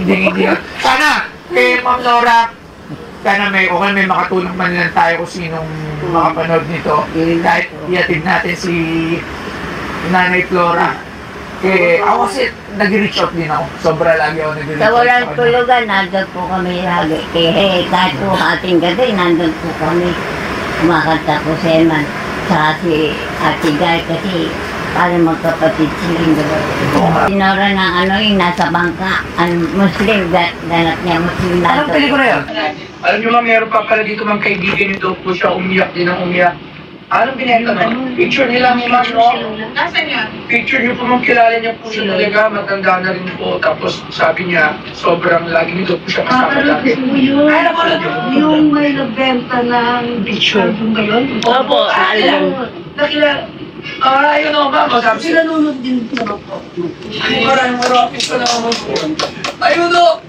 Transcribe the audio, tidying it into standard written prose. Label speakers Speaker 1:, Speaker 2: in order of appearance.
Speaker 1: Hindi. Sana, kay Ma'am Nora, sana may makatulong man lang tayo kung sinong makapanood nito. Kahit iatid natin si Nanay Flora. Ako kasi nag-reach out din ako. Sobra lagi ako nag-reach out.
Speaker 2: Sa walang tulugan, nandun po kami lagi. Kahit po ating gabi, nandun po kami. Kumakanta po si Eman. Saka si Ate Guy kasi para magkapatid siling gano'n. Sinora ng yung nasa bangka. Muslim, ganap niya Muslim na.
Speaker 1: Anong pelikula yun? Alam niyo ma'am, meron pa pala dito mga kaibigan nito po siya umiyak din ang umiyak. Anong binenta no? Picture nila mo ma'am, no?
Speaker 3: Nasaan yan?
Speaker 1: Picture niyo po ma'am, kilala niya po siya talaga, matanda na rin po. Tapos sabi niya, sobrang lagi nito po siya kasama dati. Ay, napanood niyo?
Speaker 3: Yung may nagbenta ng picture ba yun?
Speaker 2: Opo, alam.
Speaker 1: Nakilala. Yun o ma'am, sabi
Speaker 3: Sila nunod din po ako.
Speaker 1: Ay, maraming marapis pa naman po. Ayun o!